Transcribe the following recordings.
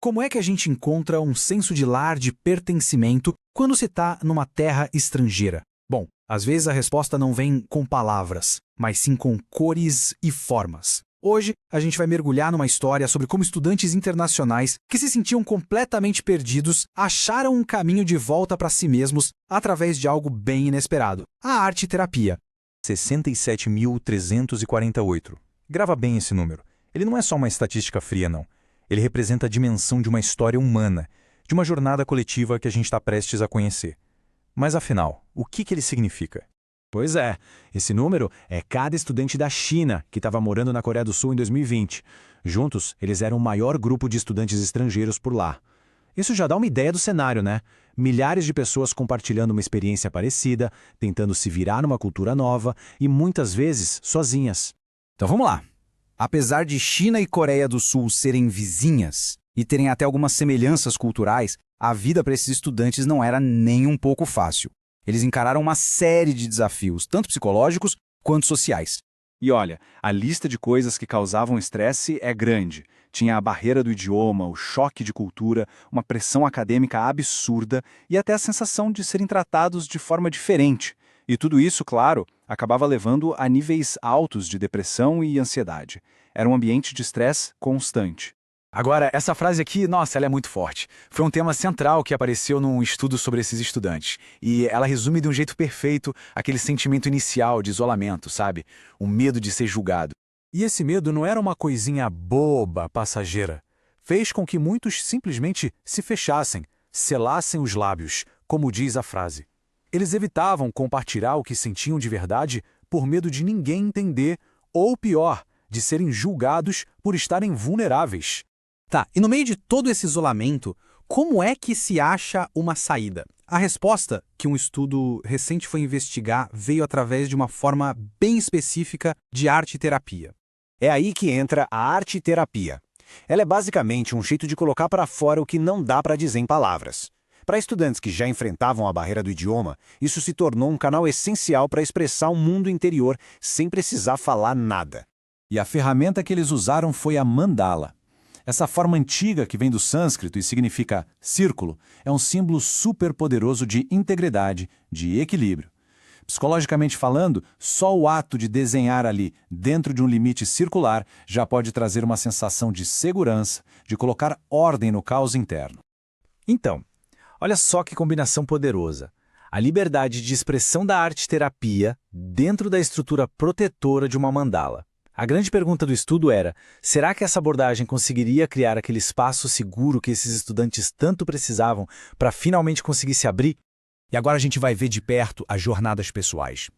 Como é que a gente encontra um senso de lar, de pertencimento, quando se está numa terra estrangeira? Bom, às vezes a resposta não vem com palavras, mas sim com cores e formas. Hoje, a gente vai mergulhar numa história sobre como estudantes internacionais que se sentiam completamente perdidos acharam um caminho de volta para si mesmos através de algo bem inesperado: a arte-terapia. 67.348. Grava bem esse número. Ele não é só uma estatística fria, não. Ele representa a dimensão de uma história humana, de uma jornada coletiva que a gente está prestes a conhecer. Mas afinal, o que ele significa? Pois é, esse número é cada estudante da China que estava morando na Coreia do Sul em 2020. Juntos, eles eram o maior grupo de estudantes estrangeiros por lá. Isso já dá uma ideia do cenário, né? Milhares de pessoas compartilhando uma experiência parecida, tentando se virar numa cultura nova e muitas vezes sozinhas. Então vamos lá. Apesar de China e Coreia do Sul serem vizinhas e terem até algumas semelhanças culturais, a vida para esses estudantes não era nem um pouco fácil. Eles encararam uma série de desafios, tanto psicológicos quanto sociais. E olha, a lista de coisas que causavam estresse é grande. Tinha a barreira do idioma, o choque de cultura, uma pressão acadêmica absurda e até a sensação de serem tratados de forma diferente. E tudo isso, claro, acabava levando a níveis altos de depressão e ansiedade. Era um ambiente de estresse constante. Agora, essa frase aqui, nossa, ela é muito forte. Foi um tema central que apareceu num estudo sobre esses estudantes. E ela resume de um jeito perfeito aquele sentimento inicial de isolamento, sabe? O medo de ser julgado. E esse medo não era uma coisinha boba, passageira. Fez com que muitos simplesmente se fechassem, selassem os lábios, como diz a frase. Eles evitavam compartilhar o que sentiam de verdade por medo de ninguém entender, ou pior, de serem julgados por estarem vulneráveis. Tá, e no meio de todo esse isolamento, como é que se acha uma saída? A resposta que um estudo recente foi investigar veio através de uma forma bem específica de arte-terapia. É aí que entra a arte-terapia. Ela é basicamente um jeito de colocar para fora o que não dá para dizer em palavras. Para estudantes que já enfrentavam a barreira do idioma, isso se tornou um canal essencial para expressar o mundo interior sem precisar falar nada. E a ferramenta que eles usaram foi a mandala. Essa forma antiga que vem do sânscrito e significa círculo é um símbolo superpoderoso de integridade, de equilíbrio. Psicologicamente falando, só o ato de desenhar ali, dentro de um limite circular, já pode trazer uma sensação de segurança, de colocar ordem no caos interno. Então, olha só que combinação poderosa. A liberdade de expressão da arte-terapia dentro da estrutura protetora de uma mandala. A grande pergunta do estudo era: será que essa abordagem conseguiria criar aquele espaço seguro que esses estudantes tanto precisavam para finalmente conseguir se abrir? E agora a gente vai ver de perto as jornadas pessoais.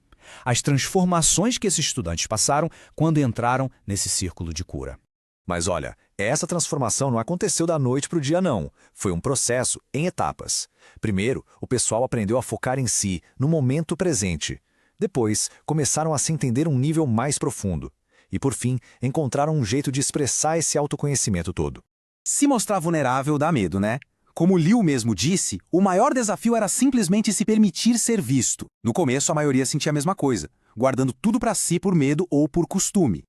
As transformações que esses estudantes passaram quando entraram nesse círculo de cura. Mas olha, essa transformação não aconteceu da noite para o dia não. Foi um processo em etapas. Primeiro, o pessoal aprendeu a focar em si, no momento presente. Depois, começaram a se entender um nível mais profundo. E por fim, encontraram um jeito de expressar esse autoconhecimento todo. Se mostrar vulnerável dá medo, né? Como Liu mesmo disse, o maior desafio era simplesmente se permitir ser visto. No começo, a maioria sentia a mesma coisa, guardando tudo para si por medo ou por costume.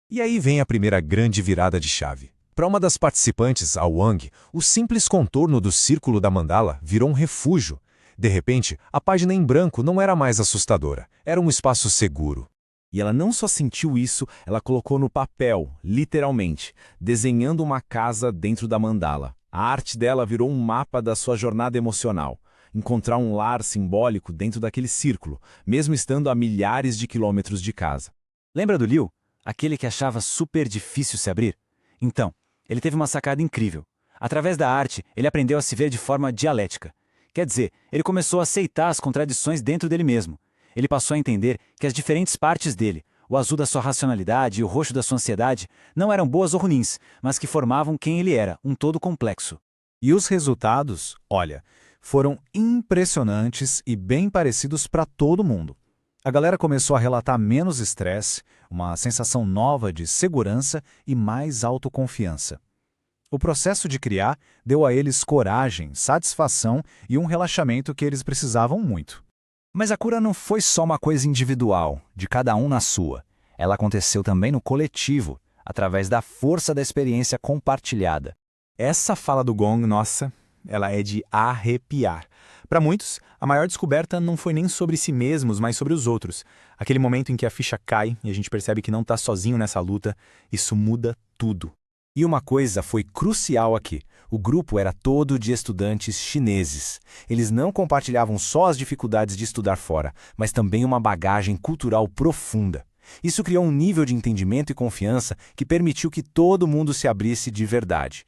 E aí vem a primeira grande virada de chave. Para uma das participantes, a Wang, o simples contorno do círculo da mandala virou um refúgio. De repente, a página em branco não era mais assustadora, era um espaço seguro. E ela não só sentiu isso, ela colocou no papel, literalmente, desenhando uma casa dentro da mandala. A arte dela virou um mapa da sua jornada emocional. Encontrar um lar simbólico dentro daquele círculo, mesmo estando a milhares de quilômetros de casa. Lembra do Liu? Aquele que achava super difícil se abrir? Então, ele teve uma sacada incrível. Através da arte, ele aprendeu a se ver de forma dialética. Quer dizer, ele começou a aceitar as contradições dentro dele mesmo. Ele passou a entender que as diferentes partes dele, o azul da sua racionalidade e o roxo da sua ansiedade, não eram boas ou ruins, mas que formavam quem ele era, um todo complexo. E os resultados, olha, foram impressionantes e bem parecidos para todo mundo. A galera começou a relatar menos estresse, uma sensação nova de segurança e mais autoconfiança. O processo de criar deu a eles coragem, satisfação e um relaxamento que eles precisavam muito. Mas a cura não foi só uma coisa individual, de cada um na sua. Ela aconteceu também no coletivo, através da força da experiência compartilhada. Essa fala do Gong, nossa, ela é de arrepiar. Para muitos, a maior descoberta não foi nem sobre si mesmos, mas sobre os outros. Aquele momento em que a ficha cai e a gente percebe que não está sozinho nessa luta, isso muda tudo. E uma coisa foi crucial aqui. O grupo era todo de estudantes chineses. Eles não compartilhavam só as dificuldades de estudar fora, mas também uma bagagem cultural profunda. Isso criou um nível de entendimento e confiança que permitiu que todo mundo se abrisse de verdade.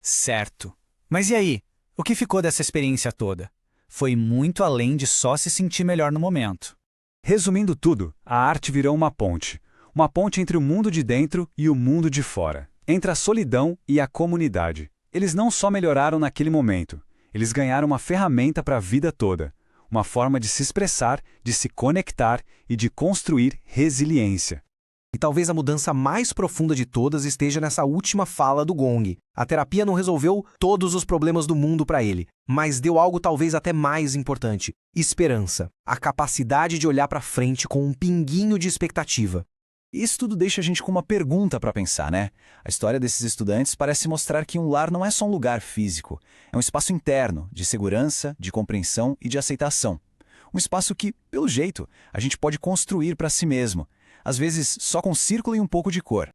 Certo. Mas e aí? O que ficou dessa experiência toda? Foi muito além de só se sentir melhor no momento. Resumindo tudo, a arte virou uma ponte. Uma ponte entre o mundo de dentro e o mundo de fora. Entre a solidão e a comunidade. Eles não só melhoraram naquele momento, eles ganharam uma ferramenta para a vida toda. Uma forma de se expressar, de se conectar e de construir resiliência. E talvez a mudança mais profunda de todas esteja nessa última fala do Gong. A terapia não resolveu todos os problemas do mundo para ele, mas deu algo talvez até mais importante: esperança. A capacidade de olhar para frente com um pinguinho de expectativa. Isso tudo deixa a gente com uma pergunta para pensar, né? A história desses estudantes parece mostrar que um lar não é só um lugar físico. É um espaço interno, de segurança, de compreensão e de aceitação. Um espaço que, pelo jeito, a gente pode construir para si mesmo. Às vezes só com círculo e um pouco de cor.